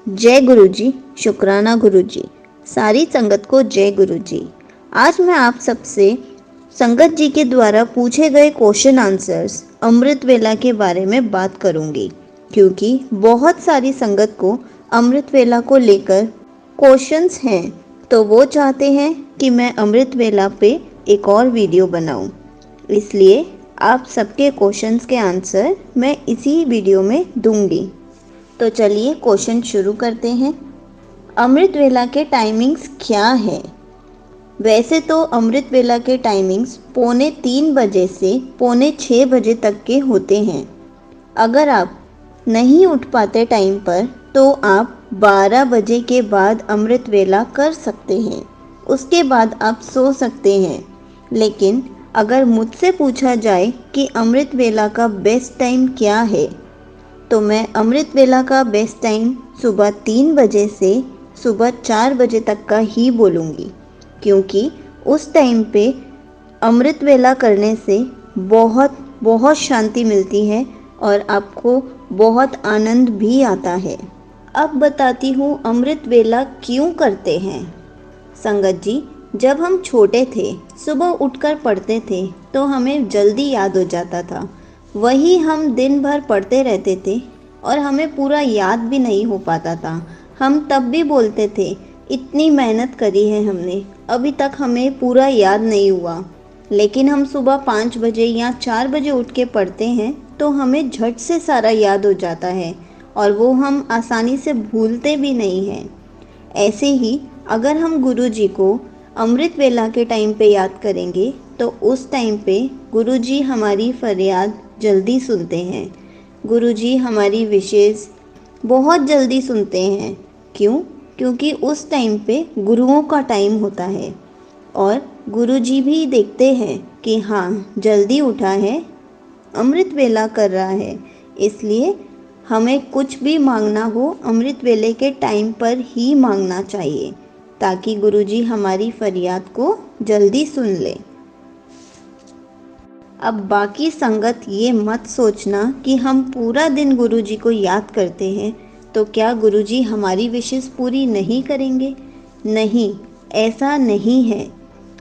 जय गुरु जी, शुक्राना गुरु जी। सारी संगत को जय गुरु जी। आज मैं आप सबसे संगत जी के द्वारा पूछे गए क्वेश्चन आंसर्स अमृत वेला के बारे में बात करूंगी, क्योंकि बहुत सारी संगत को अमृत वेला को लेकर क्वेश्चंस हैं, तो वो चाहते हैं कि मैं अमृत वेला पे एक और वीडियो बनाऊं। इसलिए आप सबके क्वेश्चंस के आंसर मैं इसी वीडियो में दूंगी। तो चलिए क्वेश्चन शुरू करते हैं। अमृत वेला के टाइमिंग्स क्या है? वैसे तो अमृत वेला के टाइमिंग्स 2:45 बजे से 5:45 बजे तक के होते हैं। अगर आप नहीं उठ पाते टाइम पर तो आप 12 बजे के बाद अमृत वेला कर सकते हैं। उसके बाद आप सो सकते हैं। लेकिन अगर मुझसे पूछा जाए कि अमृत वेला का बेस्ट टाइम क्या है, तो मैं अमृत वेला का बेस्ट टाइम सुबह 3 बजे से सुबह 4 बजे तक का ही बोलूँगी, क्योंकि उस टाइम पे अमृत वेला करने से बहुत बहुत शांति मिलती है और आपको बहुत आनंद भी आता है। अब बताती हूँ अमृत वेला क्यों करते हैं। संगत जी, जब हम छोटे थे, सुबह उठकर पढ़ते थे तो हमें जल्दी याद हो जाता था। वही हम दिन भर पढ़ते रहते थे और हमें पूरा याद भी नहीं हो पाता था। हम तब भी बोलते थे इतनी मेहनत करी है हमने, अभी तक हमें पूरा याद नहीं हुआ। लेकिन हम सुबह 5 बजे या 4 बजे उठ के पढ़ते हैं तो हमें झट से सारा याद हो जाता है और वो हम आसानी से भूलते भी नहीं हैं। ऐसे ही अगर हम गुरु जी को अमृत वेला के टाइम पे याद करेंगे तो उस टाइम पे गुरु जी हमारी फरियाद जल्दी सुनते हैं। गुरु जी हमारी विशेष बहुत जल्दी सुनते हैं। क्यों? क्योंकि उस टाइम पे गुरुओं का टाइम होता है और गुरु जी भी देखते हैं कि हाँ, जल्दी उठा है, अमृत वेला कर रहा है। इसलिए हमें कुछ भी मांगना हो अमृत वेले के टाइम पर ही मांगना चाहिए, ताकि गुरुजी हमारी फरियाद को जल्दी सुन ले। अब बाकी संगत ये मत सोचना कि हम पूरा दिन गुरुजी को याद करते हैं तो क्या गुरुजी हमारी विशेष पूरी नहीं करेंगे। नहीं, ऐसा नहीं है।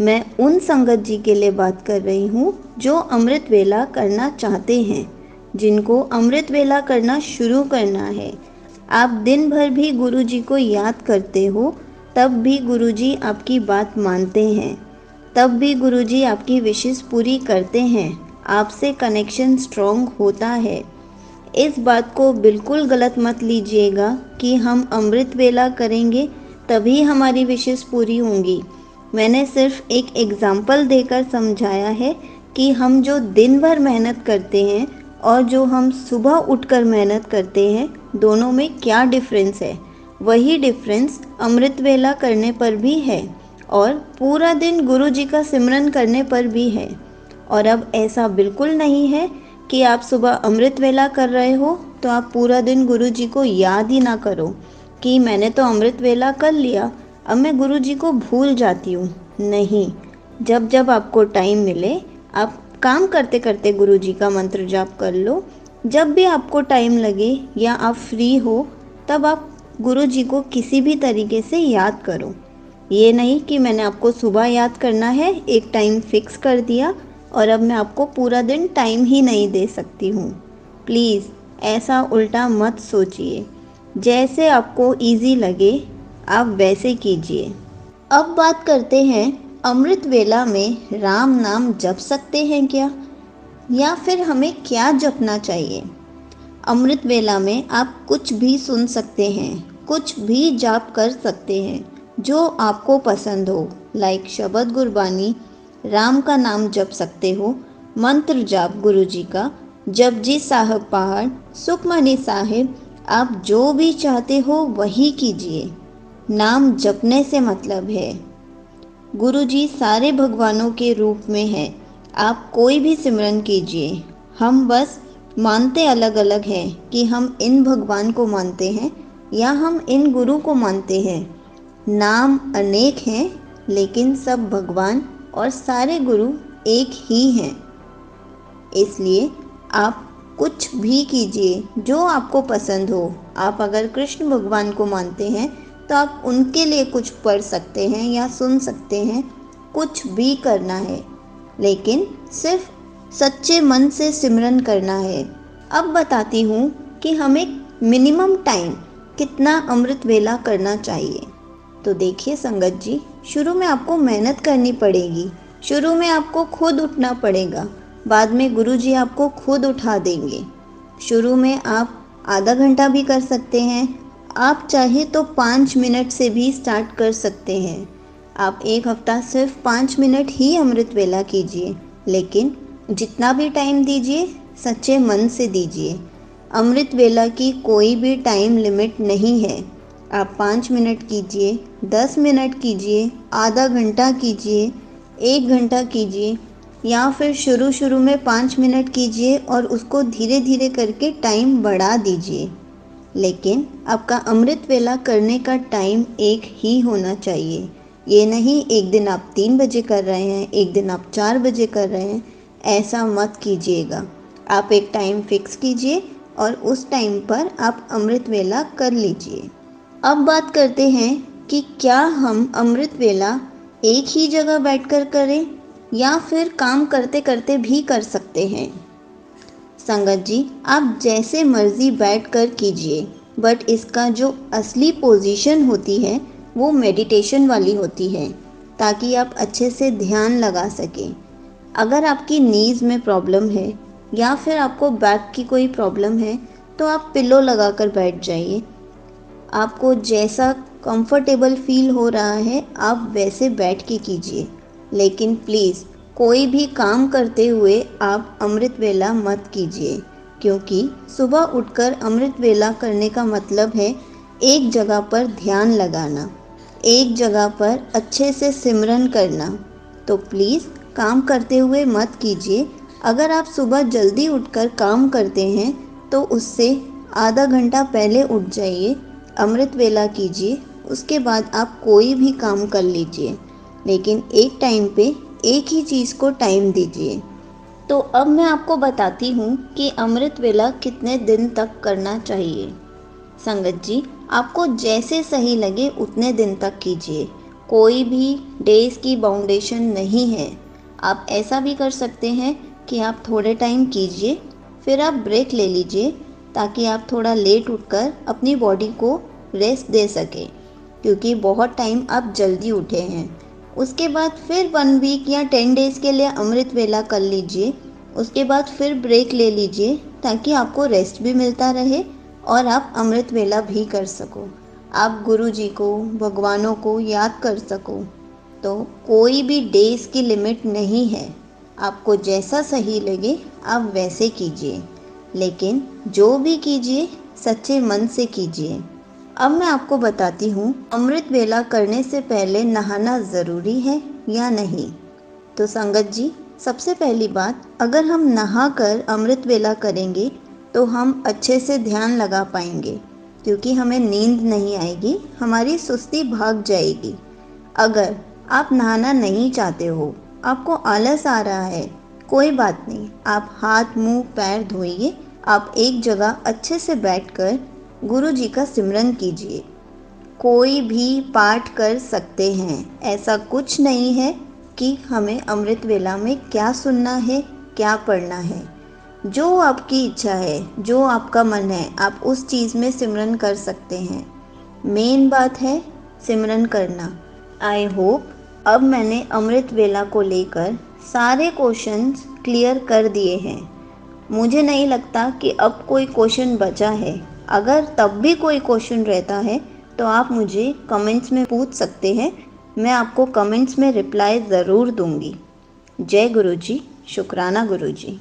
मैं उन संगत जी के लिए बात कर रही हूँ जो अमृत वेला करना चाहते हैं, जिनको अमृत वेला करना शुरू करना है। आप दिन भर भी गुरुजी को याद करते हो, तब भी गुरुजी आपकी बात मानते हैं, तब भी गुरुजी आपकी विशेष पूरी करते हैं। आपसे कनेक्शन स्ट्रॉन्ग होता है। इस बात को बिल्कुल गलत मत लीजिएगा कि हम अमृत वेला करेंगे तभी हमारी विशेष पूरी होंगी। मैंने सिर्फ एक एग्जाम्पल देकर समझाया है कि हम जो दिन भर मेहनत करते हैं और जो हम सुबह उठकर मेहनत करते हैं, दोनों में क्या डिफरेंस है। वही डिफरेंस अमृत वेला करने पर भी है और पूरा दिन गुरु जी का सिमरन करने पर भी है। और अब ऐसा बिल्कुल नहीं है कि आप सुबह अमृत वेला कर रहे हो तो आप पूरा दिन गुरु जी को याद ही ना करो कि मैंने तो अमृत वेला कर लिया, अब मैं गुरु जी को भूल जाती हूँ। नहीं, जब जब आपको टाइम मिले आप काम करते करते गुरु जी का मंत्र जाप कर लो। जब भी आपको टाइम लगे या आप फ्री हो तब आप गुरु जी को किसी भी तरीके से याद करो। ये नहीं कि मैंने आपको सुबह याद करना है, एक टाइम फिक्स कर दिया और अब मैं आपको पूरा दिन टाइम ही नहीं दे सकती हूँ। प्लीज़ ऐसा उल्टा मत सोचिए। जैसे आपको इजी लगे आप वैसे कीजिए। अब बात करते हैं अमृत वेला में राम नाम जप सकते हैं क्या, या फिर हमें क्या जपना चाहिए। अमृत वेला में आप कुछ भी सुन सकते हैं, कुछ भी जाप कर सकते हैं जो आपको पसंद हो। लाइक शबद गुरबानी, राम का नाम जप सकते हो, मंत्र जाप गुरु जी का, जपजी साहब पहाड़, सुखमनी साहिब, आप जो भी चाहते हो वही कीजिए। नाम जपने से मतलब है। गुरु जी सारे भगवानों के रूप में हैं, आप कोई भी सिमरन कीजिए। हम बस मानते अलग अलग हैं कि हम इन भगवान को मानते हैं या हम इन गुरु को मानते हैं। नाम अनेक हैं लेकिन सब भगवान और सारे गुरु एक ही हैं। इसलिए आप कुछ भी कीजिए जो आपको पसंद हो। आप अगर कृष्ण भगवान को मानते हैं तो आप उनके लिए कुछ पढ़ सकते हैं या सुन सकते हैं, कुछ भी करना है, लेकिन सिर्फ सच्चे मन से सिमरन करना है। अब बताती हूँ कि हमें मिनिमम टाइम कितना अमृत वेला करना चाहिए। तो देखिए संगत जी, शुरू में आपको मेहनत करनी पड़ेगी, शुरू में आपको खुद उठना पड़ेगा, बाद में गुरुजी आपको खुद उठा देंगे। शुरू में आप आधा घंटा भी कर सकते हैं, आप चाहे तो 5 मिनट से भी स्टार्ट कर सकते हैं। आप एक हफ्ता सिर्फ 5 मिनट ही अमृत वेला कीजिए, लेकिन जितना भी टाइम दीजिए सच्चे मन से दीजिए। अमृत वेला की कोई भी टाइम लिमिट नहीं है। आप 5 मिनट कीजिए, 10 मिनट कीजिए, आधा घंटा कीजिए, 1 घंटा कीजिए, या फिर शुरू में 5 मिनट कीजिए और उसको धीरे धीरे करके टाइम बढ़ा दीजिए। लेकिन आपका अमृत वेला करने का टाइम एक ही होना चाहिए। ये नहीं एक दिन आप 3 बजे कर रहे हैं, एक दिन आप 4 बजे कर रहे हैं, ऐसा मत कीजिएगा। आप एक टाइम फिक्स कीजिए और उस टाइम पर आप अमृत वेला कर लीजिए। अब बात करते हैं कि क्या हम अमृत वेला एक ही जगह बैठकर करें या फिर काम करते करते भी कर सकते हैं। संगत जी, आप जैसे मर्जी बैठकर कीजिए, बट इसका जो असली पोजीशन होती है वो मेडिटेशन वाली होती है, ताकि आप अच्छे से ध्यान लगा सकें। अगर आपकी नीज़ में प्रॉब्लम है या फिर आपको बैक की कोई प्रॉब्लम है तो आप पिलो लगाकर बैठ जाइए। आपको जैसा कंफर्टेबल फील हो रहा है आप वैसे बैठ के कीजिए, लेकिन प्लीज़ कोई भी काम करते हुए आप अमृत वेला मत कीजिए, क्योंकि सुबह उठकर अमृत वेला करने का मतलब है एक जगह पर ध्यान लगाना, एक जगह पर अच्छे से सिमरन करना। तो प्लीज़ काम करते हुए मत कीजिए। अगर आप सुबह जल्दी उठकर काम करते हैं तो उससे आधा घंटा पहले उठ जाइए, अमृत वेला कीजिए, उसके बाद आप कोई भी काम कर लीजिए, लेकिन एक टाइम पे एक ही चीज़ को टाइम दीजिए। तो अब मैं आपको बताती हूँ कि अमृत वेला कितने दिन तक करना चाहिए। संगत जी, आपको जैसे सही लगे उतने दिन तक कीजिए, कोई भी डेज़ की बाउंडेशन नहीं है। आप ऐसा भी कर सकते हैं कि आप थोड़े टाइम कीजिए, फिर आप ब्रेक ले लीजिए, ताकि आप थोड़ा लेट उठकर अपनी बॉडी को रेस्ट दे सकें, क्योंकि बहुत टाइम आप जल्दी उठे हैं। उसके बाद फिर 1 वीक या 10 डेज़ के लिए अमृत वेला कर लीजिए, उसके बाद फिर ब्रेक ले लीजिए, ताकि आपको रेस्ट भी मिलता रहे और आप अमृत वेला भी कर सको, आप गुरु जी को, भगवानों को याद कर सको। तो कोई भी डेज़ की लिमिट नहीं है, आपको जैसा सही लगे आप वैसे कीजिए, लेकिन जो भी कीजिए सच्चे मन से कीजिए। अब मैं आपको बताती हूँ अमृत वेला करने से पहले नहाना ज़रूरी है या नहीं। तो संगत जी, सबसे पहली बात, अगर हम नहाकर अमृत वेला करेंगे तो हम अच्छे से ध्यान लगा पाएंगे, क्योंकि हमें नींद नहीं आएगी, हमारी सुस्ती भाग जाएगी। अगर आप नहाना नहीं चाहते हो, आपको आलस आ रहा है, कोई बात नहीं, आप हाथ मुंह पैर धोइए, आप एक जगह अच्छे से बैठकर गुरु जी का सिमरन कीजिए। कोई भी पाठ कर सकते हैं, ऐसा कुछ नहीं है कि हमें अमृत वेला में क्या सुनना है, क्या पढ़ना है। जो आपकी इच्छा है, जो आपका मन है, आप उस चीज़ में सिमरन कर सकते हैं। मेन बात है सिमरन करना। आई होप अब मैंने अमृत वेला को लेकर सारे क्वेश्चंस क्लियर कर दिए हैं। मुझे नहीं लगता कि अब कोई क्वेश्चन बचा है। अगर तब भी कोई क्वेश्चन रहता है तो आप मुझे कमेंट्स में पूछ सकते हैं, मैं आपको कमेंट्स में रिप्लाई ज़रूर दूंगी। जय गुरु जी, शुक्राना गुरु जी।